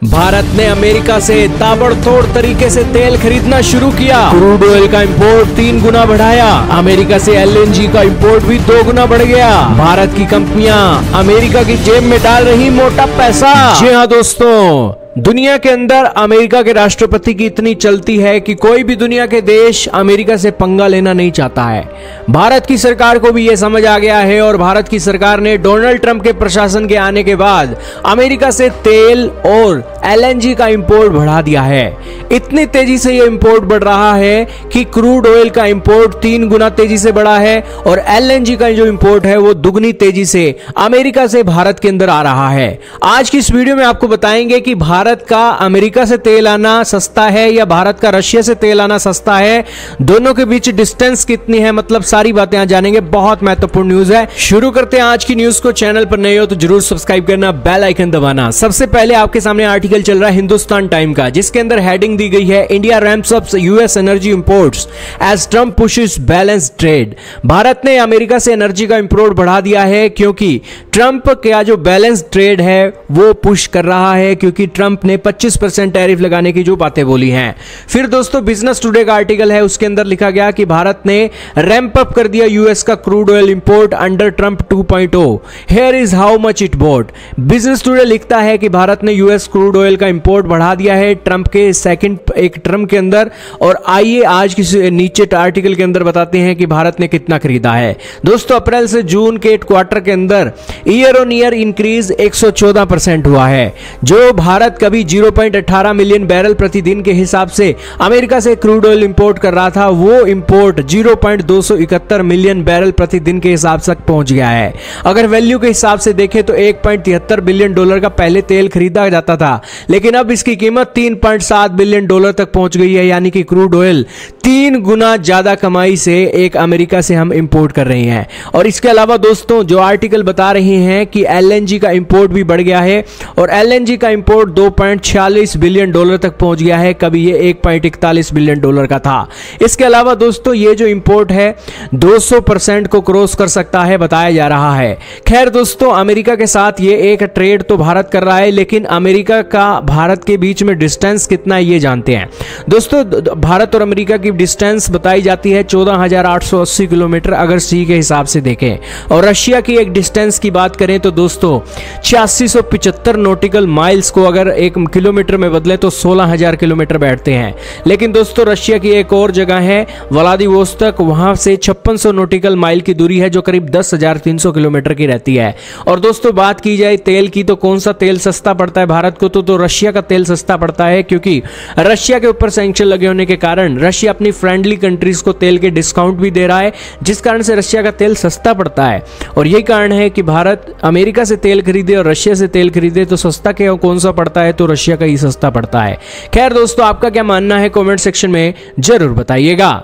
भारत ने अमेरिका से ताबड़तोड़ तरीके से तेल खरीदना शुरू किया। क्रूड ऑयल का इंपोर्ट 3 गुना बढ़ाया। अमेरिका से एलएनजी का इंपोर्ट भी 2 गुना बढ़ गया। भारत की कंपनियां अमेरिका की जेब में डाल रही मोटा पैसा। जी हाँ दोस्तों, दुनिया के अंदर अमेरिका के राष्ट्रपति की इतनी चलती है कि कोई भी दुनिया के देश अमेरिका से पंगा लेना नहीं चाहता है। भारत की सरकार को भी यह समझ आ गया है और भारत की सरकार ने डोनाल्ड ट्रंप के प्रशासन के आने के बाद अमेरिका से तेल और एलएनजी का इंपोर्ट बढ़ा दिया है। इतनी तेजी से यह इंपोर्ट बढ़ रहा है कि क्रूड ऑयल का इंपोर्ट 3 गुना तेजी से बढ़ा है और एलएनजी का जो इंपोर्ट है वो दुगनी तेजी से अमेरिका से भारत के अंदर आ रहा है। आज की इस वीडियो में आपको बताएंगे कि भारत का अमेरिका से तेल आना सस्ता है या भारत का रशिया से तेल आना सस्ता है, दोनों के बीच डिस्टेंस कितनी है, मतलब सारी बातें आज जानेंगे। बहुत महत्वपूर्ण न्यूज है। शुरू करते हैं आज की न्यूज को। चैनल पर नए हो तो जरूर सब्सक्राइब करना, बेल आइकन दबाना। सबसे पहले आपके सामने आर्टिकल चल रहा है हिंदुस्तान टाइम का, जिसके अंदर हेडिंग दी गई है India ramps up US energy imports as Trump pushes balance trade. Bharat ने अमेरिका से एनर्जी का इंपोर्ट बढ़ा दिया है क्योंकि ट्रंप का जो बैलेंस ट्रेड है वो पुश कर रहा है, क्योंकि ट्रंप ने 25% टैरिफ लगाने की जो बातें बोली हैं। फिर दोस्तों बिजनेस टुडे का आर्टिकल है, उसके अंदर लिखा गया कि भारत ने रैंप अप कर दिया यूएस का crude oil import under Trump 2.0। Here is how much it boat. Business today लिखता है कि भारत ने यूएस क्रूड ऑयल का इंपोर्ट बढ़ा दिया है ट्रंप के सेकंड एक टर्म के अंदर। और आइए आज की नीचे आर्टिकल के अंदर बताते हैं कि भारत ने कितना खरीदा है। दोस्तों अप्रैल से जून के क्वार्टर के अंदर ईयर ऑन ईयर इंक्रीज 114% हुआ है। जो भारत कभी 0.18 मिलियन बैरल प्रतिदिन के हिसाब से अमेरिका से क्रूड ऑयल इंपोर्ट कर रहा था, वो इंपोर्ट 0.271 मिलियन बैरल प्रतिदिन के हिसाब तक पहुंच गया है। अगर वैल्यू के हिसाब से देखें तो 1.73 बिलियन डॉलर का पहले तेल खरीदा जाता था, लेकिन अब इसकी कीमत 3.7 बिलियन डॉलर तक पहुंच गई है। यानी कि क्रूड ऑयल 3 गुना ज्यादा कमाई से एक अमेरिका से हम इंपोर्ट कर रहे हैं। और इसके अलावा दोस्तों जो आर्टिकल बता रहे हैं कि एलएनजी का इंपोर्ट भी बढ़ गया है और एलएनजी का इंपोर्ट 2.46 बिलियन डॉलर तक पहुंच गया है, कभी ये 1.41 बिलियन डॉलर का था। इसके अलावा दोस्तों ये जो इंपोर्ट है 200% को क्रॉस कर सकता है बताया जा रहा है। खैर दोस्तों अमेरिका के साथ ये एक ट्रेड तो भारत कर रहा है, लेकिन अमेरिका का भारत के बीच में डिस्टेंस कितना है ये जानते हैं। दोस्तों भारत और अमेरिका की डिस्टेंस बताई जाती है 14,880 किलोमीटर अगर सी के हिसाब से देखें। और रशिया की एक डिस्टेंस की बात करें तो दोस्तों 8675 नॉटिकल माइल्स को अगर 1 किलोमीटर में बदले तो 16,000 किलोमीटर बैठते हैं। लेकिन दोस्तों रशिया की एक और जगह है व्लादिवोस्तोक, वहां से 5600 नॉटिकल माइल की दूरी है जो करीब 10,300 किलोमीटर की रहती है। और दोस्तों बात की जाए तेल की तो कौन सा तेल सस्ता पड़ता है भारत को, तो रशिया का तेल सस्ता पड़ता है, क्योंकि रशिया के ऊपर सैंक्शन लगे होने के कारण रशिया अपनी फ्रेंडली कंट्रीज को तेल के डिस्काउंट भी दे रहा है, जिस कारण से रशिया का तेल सस्ता पड़ता है। और यही कारण है कि भारत अमेरिका से तेल खरीदे और रशिया से तेल खरीदे तो सस्ता क्या कौन सा पड़ता है, तो रशिया का ही सस्ता पड़ता है। खैर दोस्तों आपका क्या मानना है कमेंट सेक्शन में जरूर बताइएगा।